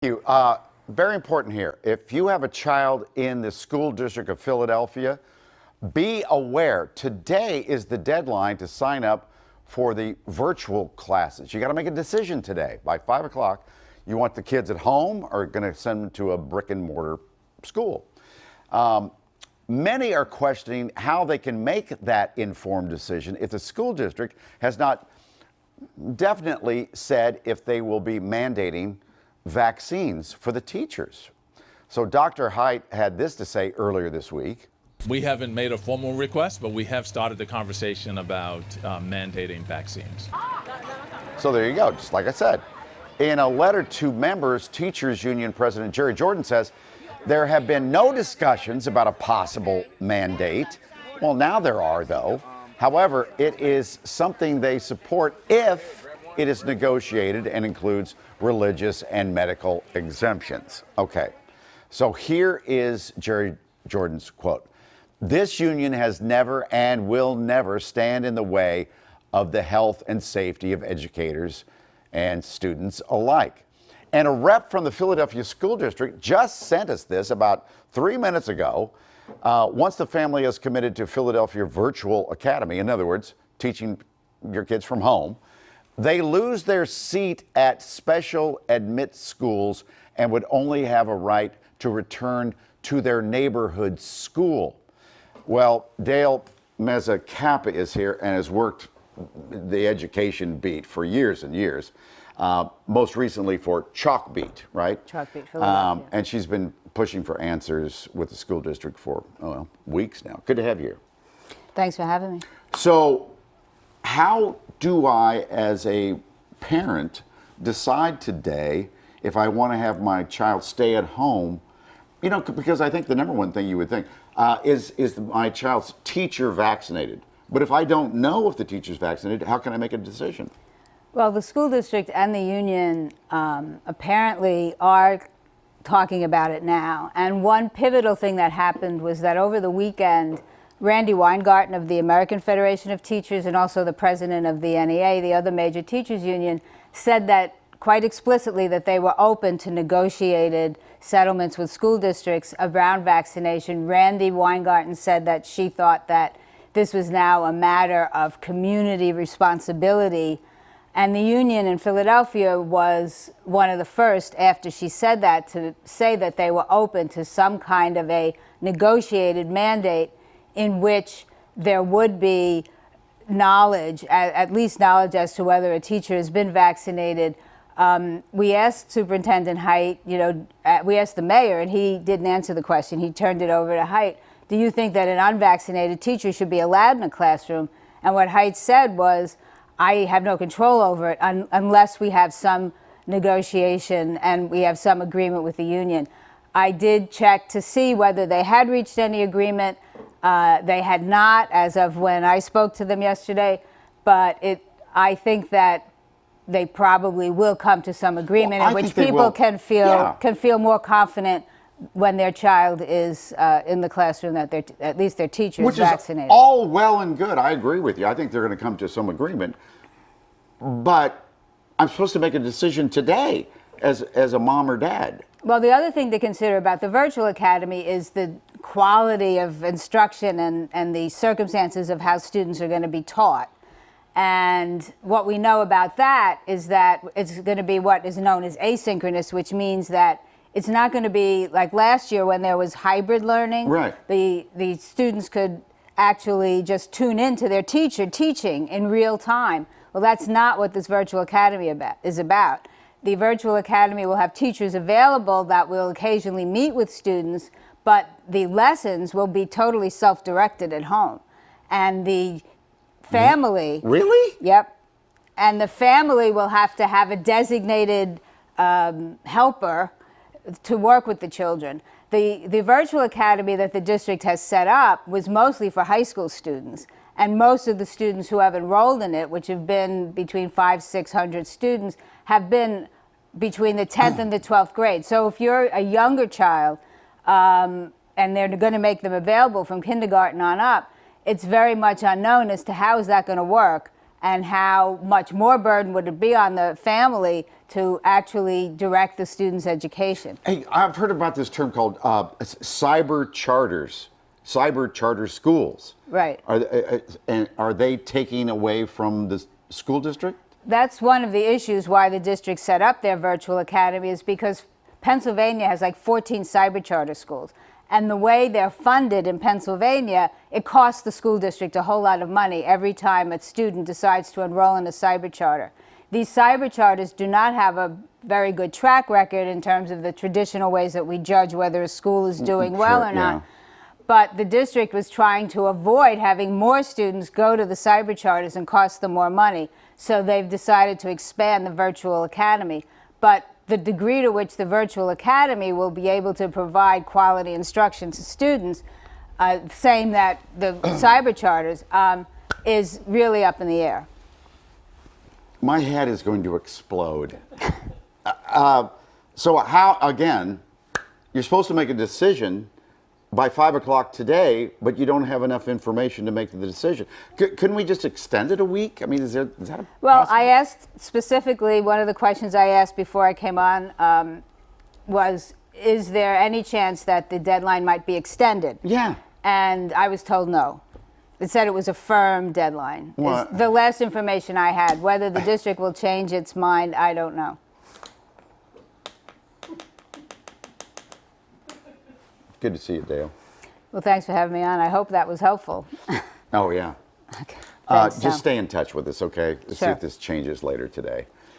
You. Very important here. If you have a child in the school district of Philadelphia, be aware today is the deadline to sign up for the virtual classes. You got to make a decision today by 5 o'clock. You want the kids at home or going to send them to a brick and mortar school? Many are questioning how they can make that informed decision if the school district has not definitely said if they will be mandating vaccines for the teachers. So Dr. Haidt had this to say earlier this week. We haven't made a formal request, but we have started the conversation about mandating vaccines. So there you go, just like I said. In a letter to members, Teachers Union President Jerry Jordan says there have been no discussions about a possible mandate. Well, now there are, though. However, it is something they support if it is negotiated and includes religious and medical exemptions. Okay, so here is Jerry Jordan's quote. This union has never and will never stand in the way of the health and safety of educators and students alike. And a rep from the Philadelphia School District just sent us this about 3 minutes ago. Once the family is committed to Philadelphia Virtual Academy, in other words, teaching your kids from home, they lose their seat at special admit schools and would only have a right to return to their neighborhood school. Well, Dale Mezzacappa is here and has worked the education beat for years and years, most recently for Chalk Beat, right? Chalk Beat, Philadelphia. And she's been pushing for answers with the school district for weeks now. Good to have you here. Thanks for having me. So how do I, as a parent, decide today if I want to have my child stay at home? You know, because I think the number one thing you would think is my child's teacher vaccinated? But if I don't know if the teacher's vaccinated, how can I make a decision? Well, the school district and the union apparently are talking about it now. And one pivotal thing that happened was that over the weekend, Randy Weingarten of the American Federation of Teachers and also the president of the NEA, the other major teachers union, said that quite explicitly that they were open to negotiated settlements with school districts around vaccination. Randy Weingarten said that she thought that this was now a matter of community responsibility. And the union in Philadelphia was one of the first, after she said that, to say that they were open to some kind of a negotiated mandate in which there would be knowledge, at least knowledge as to whether a teacher has been vaccinated. We asked Superintendent Haidt, we asked the mayor, and he didn't answer the question. He turned it over to Haidt. Do you think that an unvaccinated teacher should be allowed in a classroom? And what Haidt said was, I have no control over it unless we have some negotiation and we have some agreement with the union. I did check to see whether they had reached any agreement. They had not, as of when I spoke to them yesterday, but I think that they probably will come to some agreement in which people can feel more confident when their child is in the classroom that at least their teacher is vaccinated. Which is all well and good. I agree with you. I think they're going to come to some agreement. But I'm supposed to make a decision today as a mom or dad. Well, the other thing to consider about the virtual academy is the quality of instruction and the circumstances of how students are going to be taught. And what we know about that is that it's going to be what is known as asynchronous, which means that it's not going to be like last year when there was hybrid learning. Right. The students could actually just tune into their teacher teaching in real time. Well, that's not what this virtual academy is about. The virtual academy will have teachers available that will occasionally meet with students, but the lessons will be totally self-directed at home. And the family... Really? Yep. And the family will have to have a designated helper to work with the children. The virtual academy that the district has set up was mostly for high school students. And most of the students who have enrolled in it, which have been between 500-600 students, have been between the 10th and the 12th grade. So if you're a younger child, and they're going to make them available from kindergarten on up, it's very much unknown as to how is that going to work. and how much more burden would it be on the family to actually direct the student's education. Hey, I've heard about this term called cyber charters, cyber charter schools. Right. And are they taking away from the school district? That's one of the issues why the district set up their virtual academy, is because Pennsylvania has like 14 cyber charter schools. And the way they're funded in Pennsylvania, it costs the school district a whole lot of money every time a student decides to enroll in a cyber charter. These cyber charters do not have a very good track record in terms of the traditional ways that we judge whether a school is doing well or not. But the district was trying to avoid having more students go to the cyber charters and cost them more money. So they've decided to expand the virtual academy. But the degree to which the virtual academy will be able to provide quality instruction to students, saying that the cyber charters, is really up in the air. My head is going to explode. So how, again, you're supposed to make a decision by 5 o'clock today, but you don't have enough information to make the decision. Couldn't we just extend it a week? I mean, is that a Well, possible? I asked specifically, one of the questions I asked before I came on was, is there any chance that the deadline might be extended? Yeah. And I was told no. It said it was a firm deadline. Well, It's the last information I had. Whether the district will change its mind, I don't know. Good to see you, Dale. Well, thanks for having me on. I hope that was helpful. Oh, yeah. Okay. Thanks, Tom. Just stay in touch with us, okay? Let's see Sure. if this changes later today.